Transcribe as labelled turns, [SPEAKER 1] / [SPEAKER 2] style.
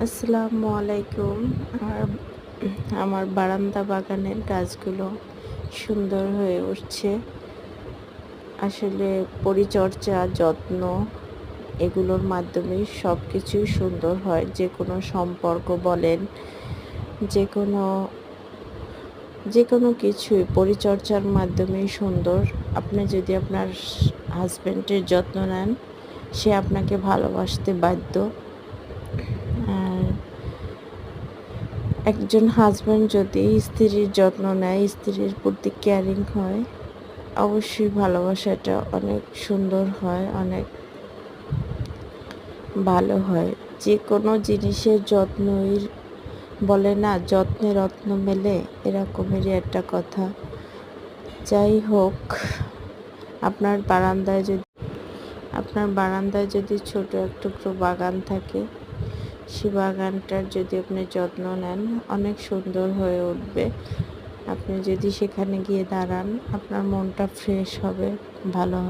[SPEAKER 1] আসসালামু আলাইকুম। আর আমার বারান্দা বাগানের গাছগুলো সুন্দর হয়ে উঠছে। আসলে পরিচর্যা, যত্ন এগুলোর মাধ্যমেই সব কিছুই সুন্দর হয়। যেকোনো সম্পর্ক বলেন, যেকোনো যেকোনো কিছুই পরিচর্যার মাধ্যমেই সুন্দর। আপনি যদি আপনার হাসব্যান্ডের যত্ন নেন, সে আপনাকে ভালোবাসতে বাধ্য। আর একজন হাসব্যান্ড যদি স্ত্রীর যত্ন নেয়, স্ত্রীর প্রতি কেয়ারিং হয়, অবশ্যই ভালোবাসাটা অনেক সুন্দর হয়, অনেক ভালো হয়। যে কোনো জিনিসের যত্নই বলে না, যত্নে রত্ন মেলে, এরকমেরই একটা কথা। যাই হোক, আপনার বারান্দায় যদি ছোট এক টুকরো বাগান থাকে, সে বাগানটার যদি আপনি যত্ন নেন, অনেক সুন্দর হয়ে উঠবে। আপনি যদি সেখানে গিয়ে দাঁড়ান, আপনার মনটা ফ্রেশ হবে, ভালো হবে।